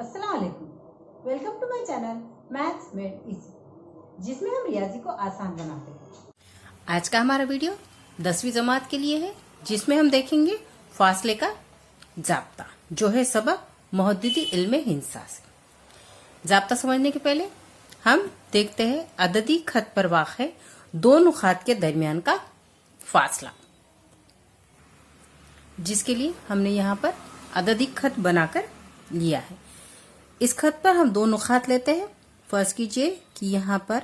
अस्सलाम वालेकुम। Welcome to my channel maths made easy, जिसमें हम रियाजी को आसान बनाते हैं। आज का हमारा वीडियो 10वीं जमात के लिए है, जिसमें हम देखेंगे फासले का जाब्ता, जो है सबक मुहद्दिदी इल्मे हिंसा से। जाब्ता समझने के पहले हम देखते हैं अददी खत पर वाक़ दो नुकात के दरमियान का फासला, जिसके लिए हमने यहाँ पर अददी खत बनाकर लिया है। इस खत पर हम दो नुकात लेते हैं। फर्ज कीजिए कि यहाँ पर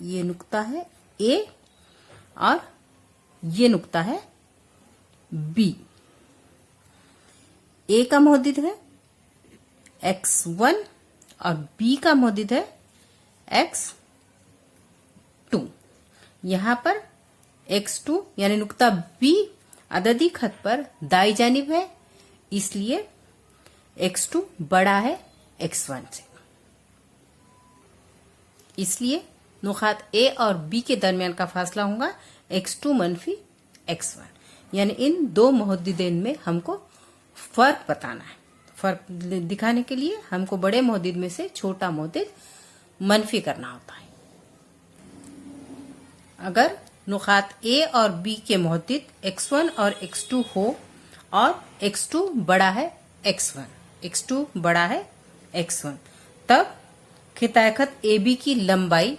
ये नुक्ता है ए और ये नुक्ता है बी। ए का मुहद्दिद है x1 और बी का मुहद्दिद है x2। यहाँ पर x2 यानी नुक्ता बी अददी खत पर दाई जानिब है, इसलिए x2 बड़ा है x1 से। इसलिए नुकात ए और बी के दरमियान का फासला होगा x2 मनफी x1, यानी इन दो मुहद्दिदैन में हमको फर्क बताना है। फर्क दिखाने के लिए हमको बड़े मुहद्दिद में से छोटा मुहद्दिद मनफी करना होता है। अगर नुकात ए और बी के मुहद्दिद x1 और x2 हो और x2 बड़ा है x1, x2 बड़ा है x1, तब खिताए खत ए बी की लंबाई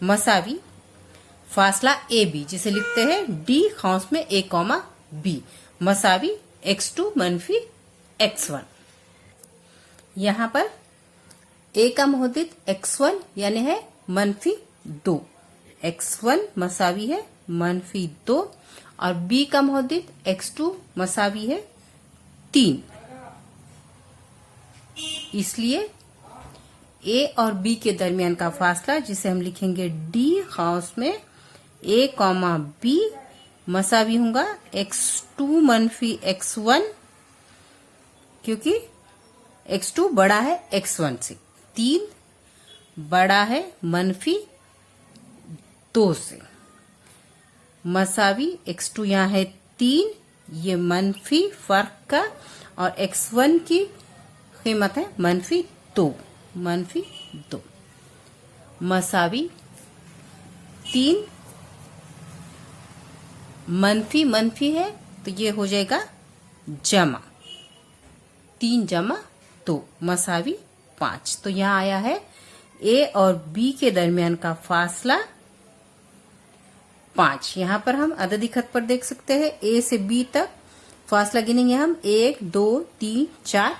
मसावी फासला ए बी, जिसे लिखते हैं डी खौंस में a, बी मसावी x2 मनफी x1। यहाँ पर a का मुहद्दिद x1 यानी है मनफी 2, x1 मसावी है मनफी 2 और b का मुहद्दिद x2 मसावी है 3। इसलिए a और b के दरमियान का फासला, जिसे हम लिखेंगे d खौस में a, b मसावी होगा x2 मनफी x1, क्योंकि x2 बड़ा है x1 से। 3 बड़ा है मनफी 2 से, मसावी x2 यहाँ है 3, ये मनफी फर्क का, और x1 की कीमत है मनफी 2, मसावी 3 मनफी है तो ये हो जाएगा जमा 3 जमा 2 मसावी 5। तो यहाँ आया है ए और बी के दरमियान का फासला 5। यहाँ पर हम अददी खत पर देख सकते हैं ए से बी तक फासला गिनेंगे हम 1 2 3 4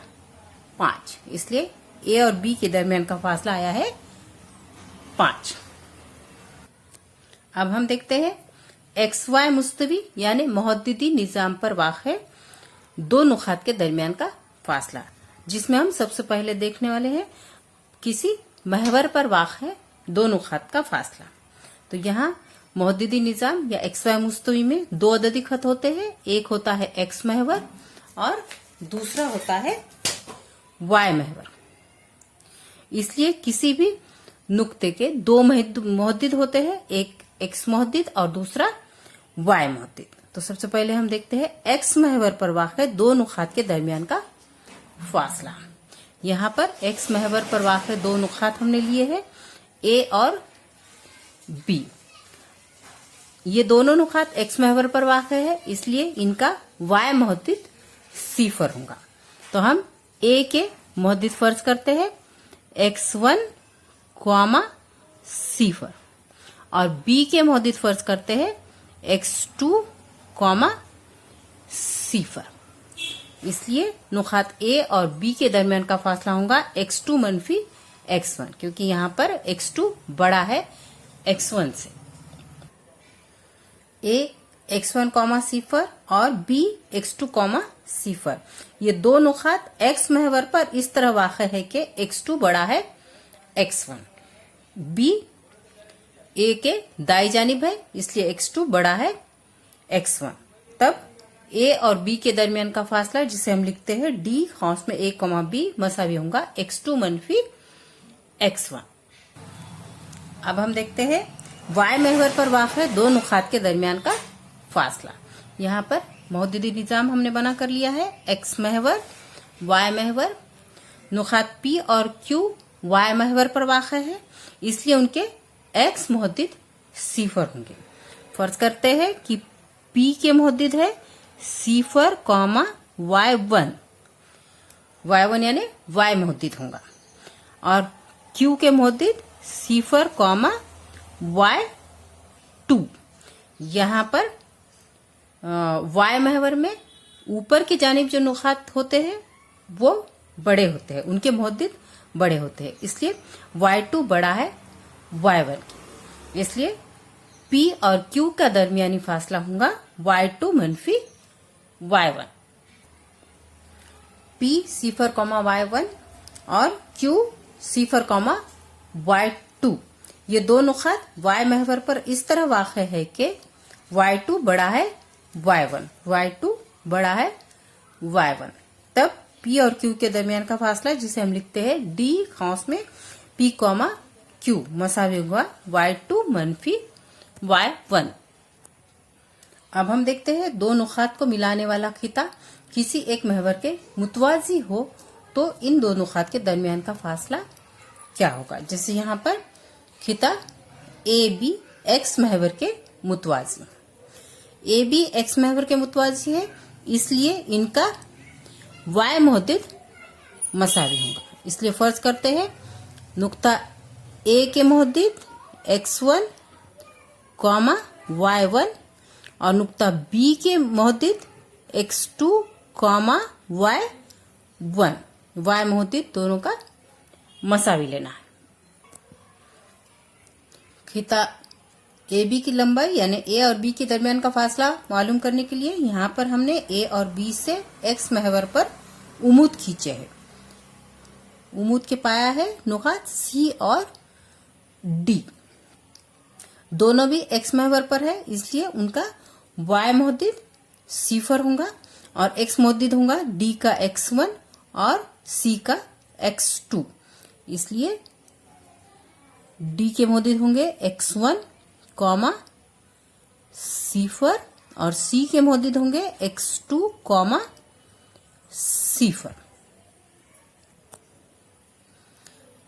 5, इसलिए ए और बी के दरमियान का फासला आया है 5। अब हम देखते हैं XY मुस्तवी यानी मुहद्दिदी निजाम पर वाक़ दो नुकात के दरमियान का फासला, जिसमें हम सबसे पहले देखने वाले हैं किसी महवर पर वाक़ दो नुकात का फासला। तो यहाँ मुहद्दिदी निजाम या XY मुस्तवी में दो अददी खत होते हैं, एक होता है X महवर और दूसरा होता है Y महवर। इसलिए किसी भी नुक्ते के दो मुहद्दिद होते हैं, एक X मुहद्दिद और दूसरा Y मुहद्दिद। तो सबसे पहले हम देखते हैं X महवर पर वाक़ दो नुकात के दरमियान का फासला। यहाँ पर X महवर पर वाक़ दो नुकात हमने लिए हैं A और B। ये दोनों नुकात X महवर पर वाक़ है, इसलिए इनका Y मुहद्दिद 0 होगा। तो हम A के मुहद्दिद फर्ज करते हैं x1, 0 और b के मुहद्दिद फर्ज करते हैं x2, 0। इसलिए नुकात a और b के दरमियान का फासला होगा x2 मनफी x1, क्योंकि यहाँ पर x2 बड़ा है x1 से। a x1, 0 और b x2, 0, ये दो नुकात x महवर पर इस तरह वाक़ है कि x2 बड़ा है x1, b a के दाई जानिब है, इसलिए x2 बड़ा है x1। तब a और b के दरमियान का फासला, जिसे हम लिखते हैं d खौस में a, b मसावी होगा x2 मनफी x1। अब हम देखते हैं y महवर पर वाक़ दो नुकात के दरमियान का फासला। यहाँ पर मुहद्दिदी निजाम हमने बना कर लिया है X महवर, Y महवर। नुकात P और Q Y महवर पर वाक़ है, इसलिए उनके X मुहद्दिद सिफर होंगे। फर्ज करते हैं कि P के मुहद्दिद है सिफर Y1 यानी Y मुहद्दिद होगा, और Q के मुहद्दिद सिफर Y2। यहाँ पर Y महवर में ऊपर की जानिब जो नुकात होते हैं वो बड़े होते हैं, उनके मुहद्दिद बड़े होते हैं, इसलिए Y2 बड़ा है Y1 की। इसलिए P और Q का दरमियानी फासला होगा Y2 मनफी Y1। P सिफर Y1 और Q सिफर Y2, ये दो नुकात Y महवर पर इस तरह वाक़ है कि Y2 बड़ा है Y2 बड़ा है Y1। तब P और Q के दरमियान का फासला, जिसे हम लिखते हैं D कौंस में P Q मसावी होगा Y2 मनफी Y1। अब हम देखते हैं दो नुकात को मिलाने वाला खिता किसी एक महवर के मुतवाजी हो तो इन दो नुकात के दरमियान का फासला क्या होगा। जैसे यहाँ पर खिता AB X महवर के मुतवाजी, AB X महवर के मुतवाजी है, इसलिए इनका Y मुहद्दिद मसावी होगा। इसलिए फर्ज करते हैं नुक्ता A के मुहद्दिद X1 Y1 और नुक्ता B के Muhaddith X2 Y1, Y Muhaddith दोनों का मसावी लेना है। खिता AB की लंबाई यानी A और B के दरमियान का फासला मालूम करने के लिए यहाँ पर हमने A और B से X महवर पर उमूद खींचे हैं। उमूद के पाया है नुकात C और D, दोनों भी X महवर पर है, इसलिए उनका Y मुहद्दिद सिफर होगा और X मुहद्दिद होगा D का X1 और C का X2। इसलिए D के मुहद्दिद होंगे X1 सिफर और C के मुहद्दिद होंगे X2 सिफर।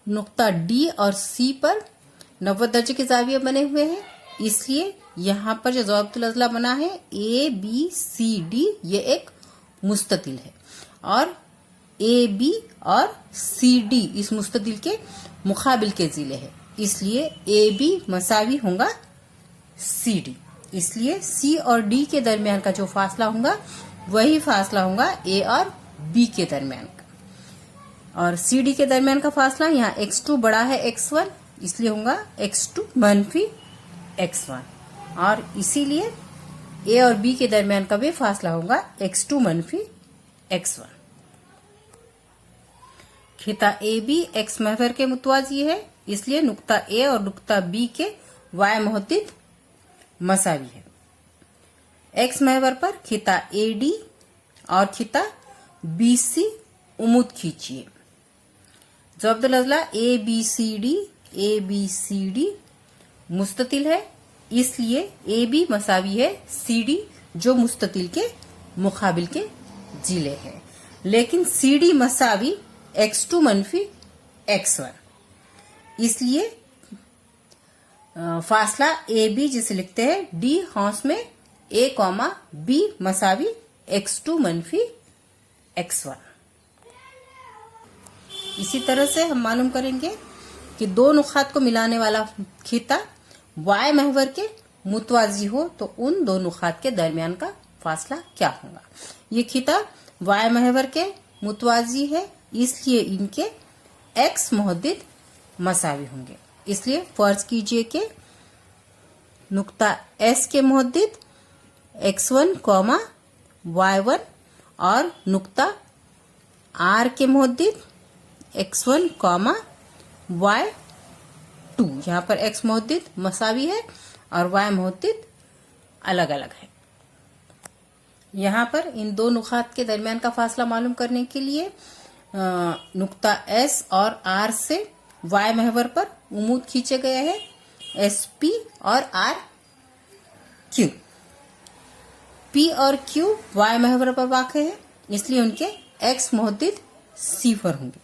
नुक्ता D और C पर 90 दर्जे के जाविये बने हुए हैं, इसलिए यहाँ पर जो ज़वाबितुल अज़ला बना है ABCD ये एक मुस्ततिल है और AB और CD इस मुस्ततिल के मुकाबिल के ज़िले है, इसलिए AB मसावी होगा CD। इसलिए C और D के दरमियान का जो फासला होगा वही फासला होगा A और B के दरमियान का, और CD के दरमियान का फासला यहाँ X2 बड़ा है X1, इसलिए होगा X2 मनफी X1, और इसीलिए A और B के दरमियान का भी फासला होगा X2 मनफी X1। खिता AB X महवर के मुतवाजी है, इसलिए नुक्ता A और नुक्ता B के Y मुहद्दिद मसावी है। X महवर पर खिता AD और खिता BC उमूद खींचिए। ज़वाबितुल अज़ला ABCD मुस्ततिल है, इसलिए AB मसावी है CD जो मुस्ततिल के मुकाबिल के जिले है, लेकिन CD मसावी X2 मनफी X1, इसलिए फासला AB जिसे लिखते हैं D कौंस में A B मसावी X2 मनफी X1। इसी तरह से हम मालूम करेंगे कि दो नुकात को मिलाने वाला खिता Y महवर के मुतवाजी हो तो उन दो नुकात के दरमियान का फासला क्या होगा। ये खिता Y महवर के मुतवाजी है, इसलिए इनके X मुहद्दिद मसावी होंगे। इसलिए फर्ज कीजिए कि नुक्ता S के मुहद्दिद X1 Y1 और नुक्ता R के मुहद्दिद X1 Y2, यहाँ पर X मुहद्दिद मसावी है और Y मुहद्दिद अलग अलग है। यहाँ पर इन दो नुकात के दरमियान का फासला मालूम करने के लिए नुक्ता S और R से Y महवर पर उमूद खींचे गए हैं SP और RQ। P और Q Y महवर पर वाक़ है, इसलिए उनके X मुहद्दिद सिफर होंगे।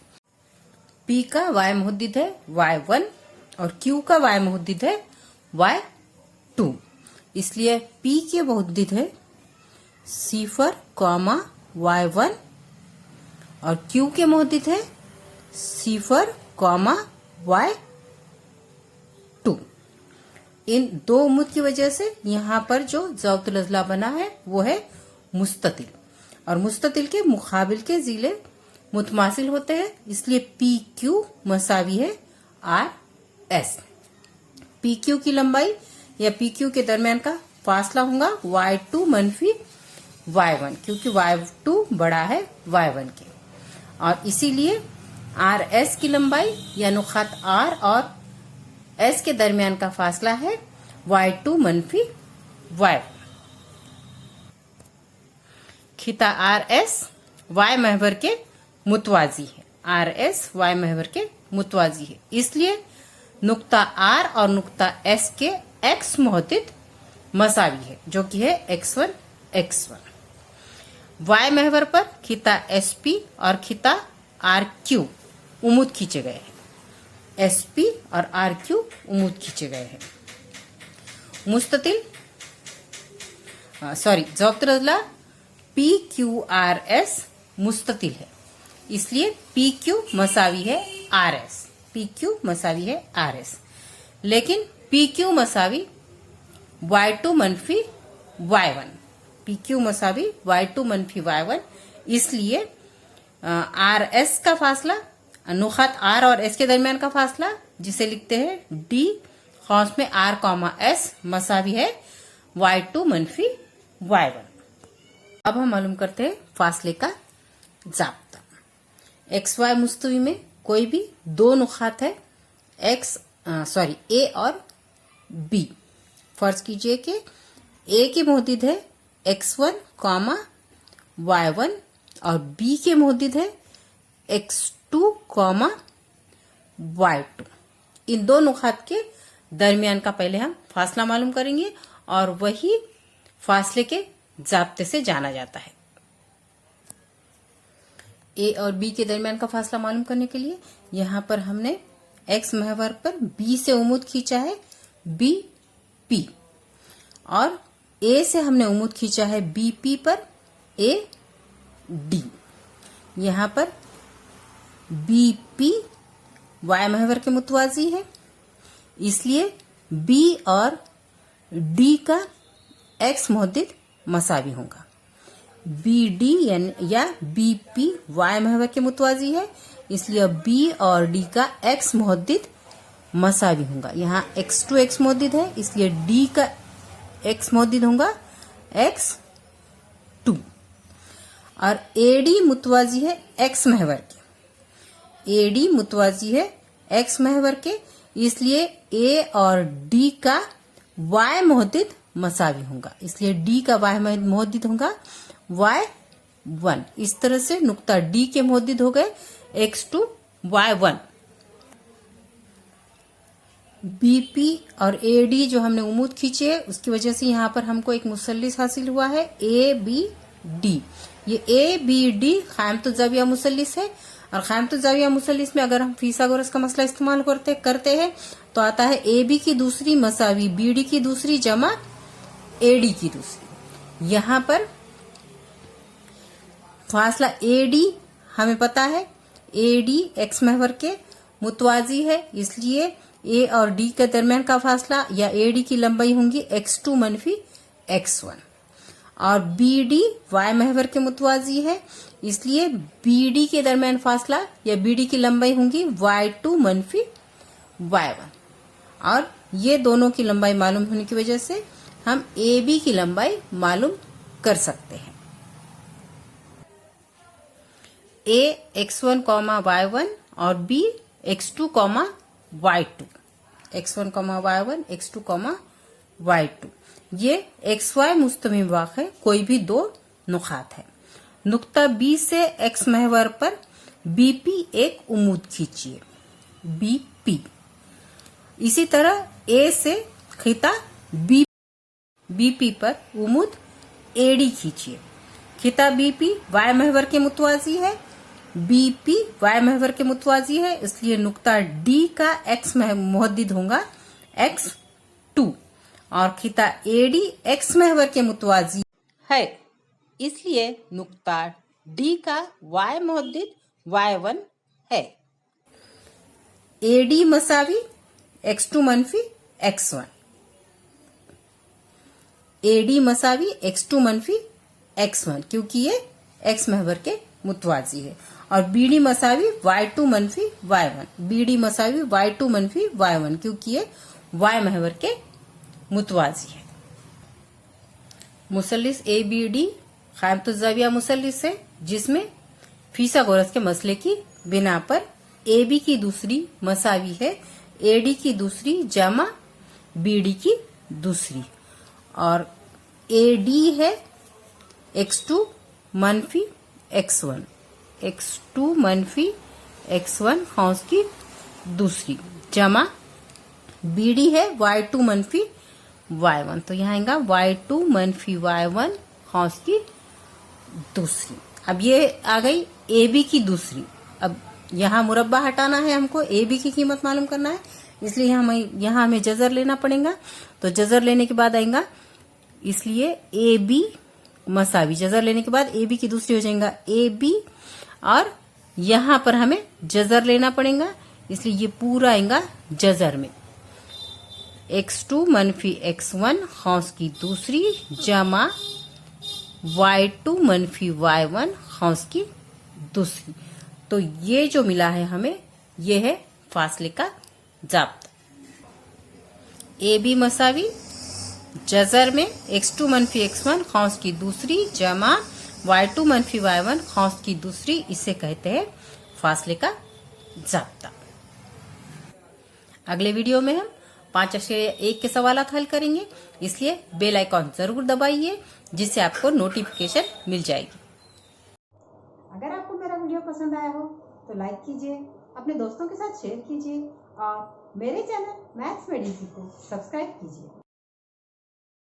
P का y मुहद्दिद है y1 और Q का y मुहद्दिद है y2, इसलिए P के मुहद्दिद है C4, y1 और Q के मुहद्दिद है C4, y2। इन दो उम्मत की वजह से यहाँ पर जो ज़वाबतुल अज़ला बना है वो है मुस्ततिल, और मुस्ततिल के मुकाबिल के ज़िले मुतमासिल होते हैं, इसलिए पी क्यू मसावी है आर एस। पी क्यू की लंबाई या पी क्यू के दरमियान का फासला होगा y2 मनफी y1, क्योंकि y2 बड़ा है y1 के, और इसीलिए आर एस की लंबाई या नुकात आर और एस के दरमियान का फासला है y2 मनफी y1। खिता आर एस वाई महवर के मुतवाजी है, आर एस वाई महवर के मुतवाजी है, इसलिए नुक्ता आर और नुक्ता एस के एक्स मुहद्दिद मसावी है, जो कि है x1 x1। वाई महवर पर खिता एस पी और खिता आर क्यू उमुद खींचे गए हैं, एस पी और आर क्यू उमुद खींचे गए हैं। मुस्ततिल ज़वाबतुल अज़ला पी क्यू आर एस मुस्ततिल है, इसलिए पी क्यू मसावी है आर एस, पी क्यू मसावी है आर एस। लेकिन पी क्यू मसावी y2 मनफी y1, पी क्यू मसावी y2 मनफी y1, इसलिए आर एस का फासला नुकात आर और एस के दरमियान का फासला, जिसे लिखते हैं डी खौस में आर कॉमा एस मसावी है y2 मनफी y1। अब हम मालूम करते हैं फासले का ज़ाब्ता। एक्स वाई मुस्तवी में कोई भी दो नुकात है ए और बी। फर्ज कीजिए कि ए के मुहद्दिद है x1, y1 और बी के मुहद्दिद है x2, y2। इन दो नुकात के दरमियान का पहले हम फासला मालूम करेंगे और वही फासले के ज़ाब्ते से जाना जाता है। ए और बी के दरमियान का फासला मालूम करने के लिए यहाँ पर हमने एक्स महवर पर बी से उमुद खींचा है बी पी, और ए से हमने उमुद खींचा है बी पी पर ए डी। यहाँ पर बी पी वाई महवर के मुतवाजी है, इसलिए बी और डी का एक्स मुहद्दिद मसावी होगा। बी डी या बी पी वाई महवर के मुतवाजी है, इसलिए बी और डी का एक्स मुहद्दिद मसावी होगा। यहाँ x2 एक्स मुहद्दिद है, इसलिए डी का एक्स मुहद्दिद होगा x2। और एडी मुतवाजी है एक्स महवर के, एडी मुतवाजी है एक्स महवर के, इसलिए ए और डी का वाई मुहद्दिद मसावी होगा, इसलिए डी का वाई मुहद्दिद होगा y1। इस तरह से नुक्ता डी के मुहद्दिद हो गए x2 y1। बीपी और एडी जो हमने उमुद खींचे है उसकी वजह से यहाँ पर हमको एक मुसल्लिस हासिल हुआ है ए बी डी। ये ए बी डी क़ाइमतुल ज़ाविया मुसल्लिस है, और क़ाइमतुल ज़ाविया मुसल्लिस में अगर हम फिसागोरस का मसला इस्तेमाल करते हैं तो आता है ए बी की दूसरी मसावी बी डी की दूसरी जमा ए डी की दूसरी। यहाँ पर फासला ए डी हमें पता है, ए डी एक्स महवर के मुतवाजी है, इसलिए ए और डी के दरमियान का फासला या ए डी की लंबाई होंगी x2 मनफी x1, और बी डी वाई महवर के मुतवाजी है, इसलिए बी डी के दरमियान फासला या बी डी की लंबाई होंगी y2 मनफी y1। और ये दोनों की लंबाई मालूम होने की वजह से हम ए बी की लंबाई मालूम कर सकते हैं। ए x1, y1 और B x2, y2, x1, y1, x2, y2। ये XY मुस्तमिम वाक़ है, कोई भी दो नुकात है। नुक्ता बी से एक्स महवर पर बीपी एक उमुद खींचिए बीपी। इसी तरह ए से खिता बीपी पर उमुद एडी खींचिए। खिता बीपी वाई महवर के मुतवाजी है, बीपी वाई महवर के मुतवाजी है, इसलिए नुक्ता डी का एक्स मुहद्दिद होगा x2 और खिता एडी एक्स महवर के मुतवाजी है, इसलिए नुक्ता डी का y मुहद्दिद y1 है। एडी मसावी x2 मनफी x1, एडी मसावी x2 मनफी x1 क्योंकि ये x महवर के मुतवाजी है, और बीडी मसावी y2 मनफी y1, बीडी मसावी y2 मनफी y1 क्योंकि ये y महवर के मुतवाजी है। मुसल्लिस ABD क़ाइमतुज़्ज़ाविया मुसल्लिस है, जिसमें फिसागोरस के मसले की बिना पर AB की दूसरी मसावी है AD की दूसरी जमा BD की दूसरी, और AD है x2 मनफी x1, x2 मनफी x1 हौस की दूसरी जमा BD है y2 मनफी y1, तो यहाँ आएगा y2 मनफी y1 हौस की दूसरी। अब ये आ गई AB की दूसरी। अब यहाँ मुरब्बा हटाना है, हमको AB की कीमत मालूम करना है, इसलिए यहाँ हमें जजर लेना पड़ेगा। तो जजर लेने के बाद आएगा, इसलिए AB मसावी, जजर लेने के बाद AB की दूसरी हो जाएगा AB, और यहाँ पर हमें जजर लेना पड़ेगा, इसलिए ये पूरा आएगा जजर में x2 मनफी x1 हौस की दूसरी जमा y2 मनफी y1 हौस की दूसरी। तो ये जो मिला है हमें, ये है फासले का ज़ाब्ता। AB मसावी जजर में x2 मनफी x1 हौस की दूसरी जमा y2 मनफी y1 हौस की दूसरी, इसे कहते हैं फासले का ज़ाब्ता। अगले वीडियो में हम 5 अशरिया 1 के सवालात हल करेंगे, इसलिए बेल आइकॉन जरूर दबाइए जिससे आपको नोटिफिकेशन मिल जाएगी। अगर आपको मेरा वीडियो पसंद आया हो तो लाइक कीजिए, अपने दोस्तों के साथ शेयर कीजिए और मेरे चैनल मैथ्स मेड इजी को सब्सक्राइब कीजिए।